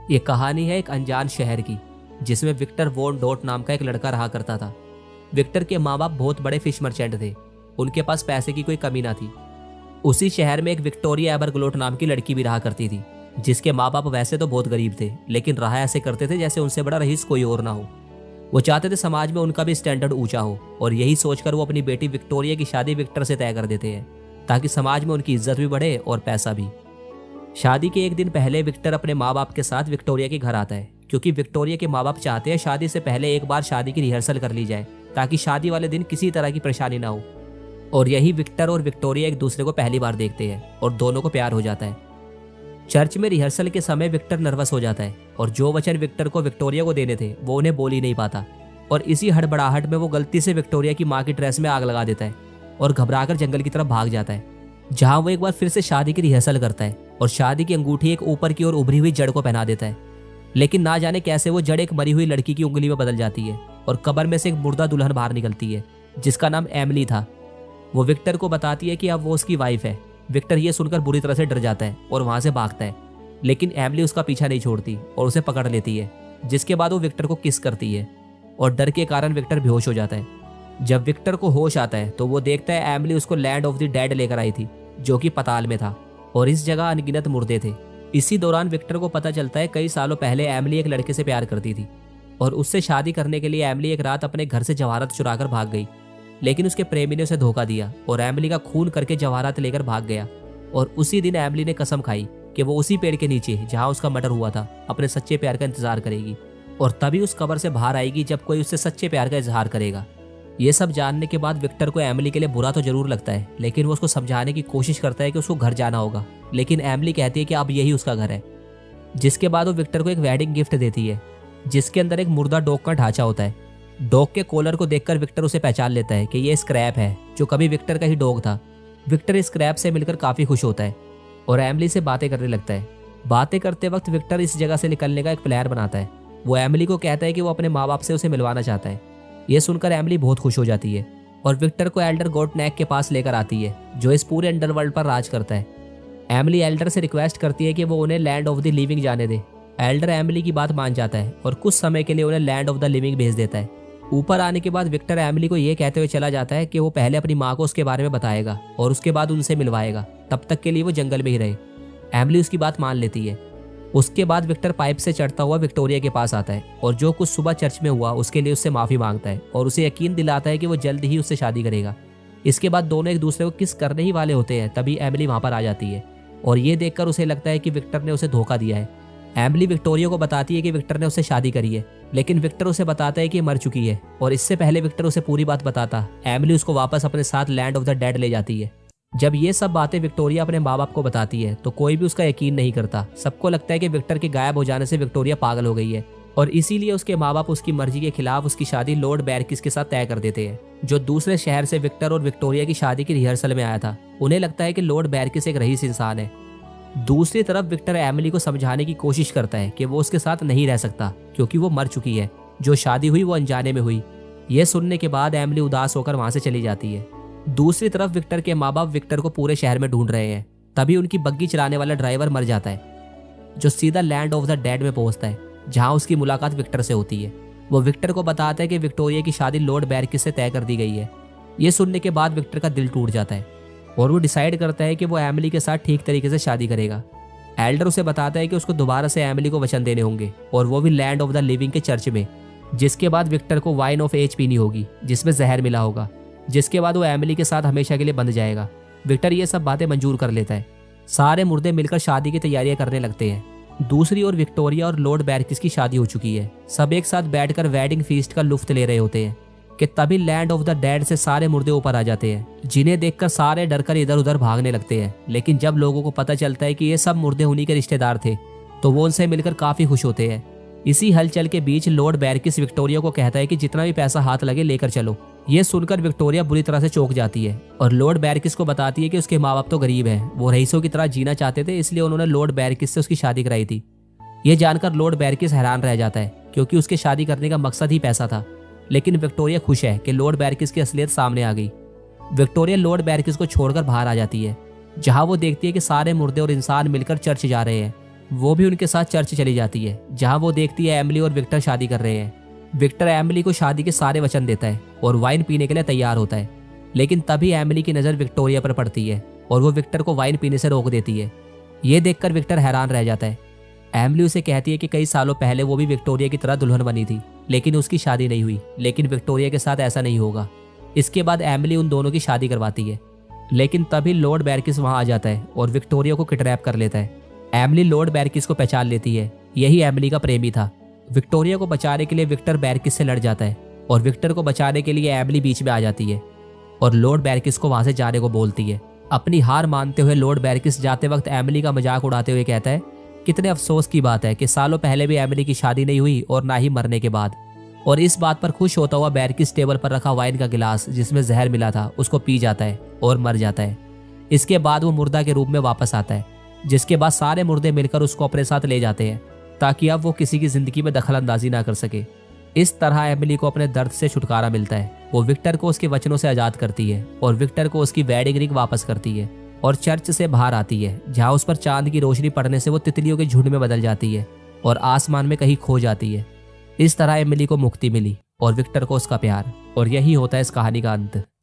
ये कहानी है एक अनजान शहर की, जिसमें विक्टर वॉन डॉट नाम का एक लड़का रहा करता था। विक्टर के माँ बाप बहुत बड़े फिश मर्चेंट थे। उनके पास पैसे की कोई कमी ना थी। उसी शहर में एक विक्टोरिया एबरग्लोट नाम की लड़की भी रहा करती थी, जिसके माँ बाप वैसे तो बहुत गरीब थे, लेकिन रहा ऐसे करते थे जैसे उनसे बड़ा रईस कोई और ना हो। वो चाहते थे समाज में उनका भी स्टैंडर्ड ऊंचा हो, और यही सोचकर वो अपनी बेटी विक्टोरिया की शादी विक्टर से तय कर देते हैं, ताकि समाज में उनकी इज्जत भी बढ़े और पैसा भी। शादी के एक दिन पहले विक्टर अपने माँ बाप के साथ विक्टोरिया के घर आता है, क्योंकि विक्टोरिया के माँ बाप चाहते हैं शादी से पहले एक बार शादी की रिहर्सल कर ली जाए, ताकि शादी वाले दिन किसी तरह की परेशानी ना हो। और यही विक्टर और विक्टोरिया एक दूसरे को पहली बार देखते हैं और दोनों को प्यार हो जाता है। चर्च में रिहर्सल के समय विक्टर नर्वस हो जाता है, और जो वचन विक्टर को विक्टोरिया को देने थे वो उन्हें बोल ही नहीं पाता, और इसी हड़बड़ाहट में वो गलती से विक्टोरिया की माँ की ड्रेस में आग लगा देता है और घबराकर जंगल की तरफ भाग जाता है, जहां वो एक बार फिर से शादी की रिहर्सल करता है और शादी की अंगूठी एक ऊपर की ओर उभरी हुई जड़ को पहना देता है। लेकिन ना जाने कैसे वो जड़ एक मरी हुई लड़की की उंगली में बदल जाती है और कब्र में से एक मुर्दा दुल्हन बाहर निकलती है, जिसका नाम एमिली था। वो विक्टर को बताती है कि अब वो उसकी वाइफ है। विक्टर ये सुनकर बुरी तरह से डर जाता है और वहां से भागता है, लेकिन एमिली उसका पीछा नहीं छोड़ती और उसे पकड़ लेती है, जिसके बाद वो विक्टर को किस करती है और डर के कारण विक्टर बेहोश हो जाता है। जब विक्टर को होश आता है तो वो देखता है एमिली उसको लैंड ऑफ द डेड लेकर आई थी, जो कि पताल में था, और इस जगह अनगिनत मुर्दे थे। इसी दौरान विक्टर को पता चलता है कई सालों पहले एमिली एक लड़के से प्यार करती थी, और उससे शादी करने के लिए एमिली एक रात अपने घर से जवाहरात चुराकर भाग गई, लेकिन उसके प्रेमी ने उसे धोखा दिया और एमिली का खून करके जवाहरात लेकर भाग गया। और उसी दिन एमिली ने कसम खाई कि वो उसी पेड़ के नीचे जहां उसका मर्डर हुआ था अपने सच्चे प्यार का इंतजार करेगी, और तभी उस कब्र से बाहर आएगी जब कोई उससे सच्चे प्यार का इजहार करेगा। ये सब जानने के बाद विक्टर को एमिली के लिए बुरा तो जरूर लगता है, लेकिन वो उसको समझाने की कोशिश करता है कि उसको घर जाना होगा, लेकिन एमिली कहती है कि अब यही उसका घर है। जिसके बाद वो विक्टर को एक वेडिंग गिफ्ट देती है, जिसके अंदर एक मुर्दा डॉग का ढांचा होता है। डॉग के कॉलर को देखकर विक्टर उसे पहचान लेता है कि ये स्क्रैप है, जो कभी विक्टर का ही डॉग था। विक्टर स्क्रैप से मिलकर काफी खुश होता है और एमिली से बातें करने लगता है। बातें करते वक्त विक्टर इस जगह से निकलने का एक प्लान बनाता है। वो एमिली को कहता है कि वो अपने माँ बाप से उसे मिलवाना चाहता है। ये सुनकर एमिली बहुत खुश हो जाती है और विक्टर को एल्डर गोटनैक के पास लेकर आती है, जो इस पूरे अंडरवर्ल्ड पर राज करता है। एमिली एल्डर से रिक्वेस्ट करती है कि वो उन्हें लैंड ऑफ द लिविंग जाने दे। एल्डर एमिली की बात मान जाता है और कुछ समय के लिए उन्हें लैंड ऑफ द लिविंग भेज देता है। ऊपर आने के बाद विक्टर एमिली को ये कहते हुए चला जाता है कि वो पहले अपनी माँ को उसके बारे में बताएगा और उसके बाद उनसे मिलवाएगा, तब तक के लिए वो जंगल में ही रहे। एमिली उसकी बात मान लेती है। उसके बाद विक्टर पाइप से चढ़ता हुआ विक्टोरिया के पास आता है और जो कुछ सुबह चर्च में हुआ उसके लिए उससे माफी मांगता है और उसे यकीन दिलाता है कि वो जल्द ही उससे शादी करेगा। इसके बाद दोनों एक दूसरे को किस करने ही वाले होते हैं, तभी एमिली वहां पर आ जाती है और ये देखकर उसे लगता है कि विक्टर ने उसे धोखा दिया है। एमिली विक्टोरिया को बताती है कि विक्टर ने उससे शादी करी है, लेकिन विक्टर उसे बताता है कि मर चुकी है, और इससे पहले विक्टर उसे पूरी बात बताता, एमिली उसको वापस अपने साथ लैंड ऑफ द डेड ले जाती है। जब ये सब बातें विक्टोरिया अपने माँ बाप को बताती है तो कोई भी उसका यकीन नहीं करता। सबको लगता है कि विक्टर के गायब हो जाने से विक्टोरिया पागल हो गई है, और इसीलिए उसके माँ बाप उसकी मर्जी के खिलाफ उसकी शादी लॉर्ड बैरकिस के साथ तय कर देते हैं, जो दूसरे शहर से विक्टर और विक्टोरिया की शादी की रिहर्सल में आया था। उन्हें लगता है कि लॉर्ड बैरकिस एक रईस इंसान है। दूसरी तरफ विक्टर एमिली को समझाने की कोशिश करता है कि वो उसके साथ नहीं रह सकता, क्योंकि वो मर चुकी है। जो शादी हुई वो अनजाने में हुई। ये सुनने के बाद एमिली उदास होकर वहां से चली जाती है। दूसरी तरफ विक्टर के माँ बाप विक्टर को पूरे शहर में ढूंढ रहे हैं। तभी उनकी बग्गी चलाने वाला ड्राइवर मर जाता है, जो सीधा लैंड ऑफ द डेड में पहुंचता है, जहां उसकी मुलाकात विक्टर से होती है। वो विक्टर को बताता है कि विक्टोरिया की शादी लॉर्ड बैरकिस से तय कर दी गई है। ये सुनने के बाद विक्टर का दिल टूट जाता है और वो डिसाइड करता है कि वो एमिली के साथ ठीक तरीके से शादी करेगा। एल्डर उसे बताता है कि उसको दोबारा से एमिली को वचन देने होंगे, और वो भी लैंड ऑफ द लिविंग के चर्च में। जिसके बाद विक्टर को वाइन ऑफ एज पीनी होगी, जिसमें जहर मिला होगा, जिसके बाद वो एमिली के साथ हमेशा के लिए बंध जाएगा। विक्टर ये सब बातें मंजूर कर लेता है। सारे मुर्दे मिलकर शादी की तैयारियां करने लगते हैं। दूसरी ओर विक्टोरिया और लॉर्ड बैरकिस की शादी हो चुकी है। सब एक साथ बैठकर वेडिंग फीस्ट का लुफ्त ले रहे होते हैं कि तभी लैंड ऑफ द डेड से सारे मुर्दे ऊपर आ जाते हैं, जिन्हें देखकर सारे डरकर इधर उधर भागने लगते हैं। लेकिन जब लोगों को पता चलता है कि ये सब मुर्दे उन्हीं के रिश्तेदार थे, तो वो उनसे मिलकर काफी खुश होते हैं। इसी हलचल के बीच लॉर्ड बैरकिस विक्टोरिया को कहता है कि जितना भी पैसा हाथ लगे लेकर चलो। ये सुनकर विक्टोरिया बुरी तरह से चौंक जाती है और लॉर्ड बैरकिस को बताती है कि उसके माँ बाप तो गरीब हैं, वो रईसों की तरह जीना चाहते थे, इसलिए उन्होंने लॉर्ड बैरकिस से उसकी शादी कराई थी। ये जानकर लॉर्ड बैरकिस हैरान रह जाता है, क्योंकि उसके शादी करने का मकसद ही पैसा था। लेकिन विक्टोरिया खुश है कि लॉर्ड बैरकिस की असलियत सामने आ गई। विक्टोरिया लॉर्ड बैरकिस को छोड़कर बाहर आ जाती है, जहां वो देखती है कि सारे मुर्दे और इंसान मिलकर चर्च जा रहे हैं। वो भी उनके साथ चर्च चली जाती है, जहाँ वो देखती है एमिली और विक्टर शादी कर रहे हैं। विक्टर एमिली को शादी के सारे वचन देता है और वाइन पीने के लिए तैयार होता है, लेकिन तभी एमिली की नज़र विक्टोरिया पर पड़ती है और वो विक्टर को वाइन पीने से रोक देती है। ये देखकर विक्टर हैरान रह जाता है। एमिली उसे कहती है कि कई सालों पहले वो भी विक्टोरिया की तरह दुल्हन बनी थी, लेकिन उसकी शादी नहीं हुई। लेकिन विक्टोरिया के साथ ऐसा नहीं होगा। इसके बाद एमिली उन दोनों की शादी करवाती है, लेकिन तभी लॉर्ड बैरकिस वहां आ जाता है और विक्टोरिया को किडनैप कर लेता है। एमिली लॉर्ड बैरकिस को पहचान लेती है, यही एमिली का प्रेमी था। विक्टोरिया को बचाने के लिए विक्टर बैरकिस से लड़ जाता है और विक्टर को बचाने के लिए एमिली बीच में आ जाती है और लॉर्ड बैरकिस को वहां से जाने को बोलती है। अपनी हार मानते हुए लॉर्ड बैरकिस जाते वक्त एमिली का मजाक उड़ाते हुए कहता है, कितने अफसोस की बात है कि सालों पहले भी एमिली की शादी नहीं हुई और ना ही मरने के बाद। और इस बात पर खुश होता हुआ बैरकिस टेबल पर रखा वाइन का गिलास जिसमें जहर मिला था उसको पी जाता है और मर जाता है। इसके बाद वो मुर्दा के रूप में वापस आता है, जिसके बाद सारे मुर्दे मिलकर उसको अपने साथ ले जाते हैं ताकि अब वो किसी की जिंदगी में दखल अंदाजी ना कर सके। इस तरह एमिली को अपने दर्द से छुटकारा मिलता है। वो विक्टर को उसके वचनों से आजाद करती है और विक्टर को उसकी वेडिंग रिंग वापस करती है और चर्च से बाहर आती है, जहाँ उस पर चांद की रोशनी पड़ने से वो तितलियों के झुंड में बदल जाती है और आसमान में कहीं खो जाती है। इस तरह एमिली को मुक्ति मिली और विक्टर को उसका प्यार। और यही होता है इस कहानी का अंत।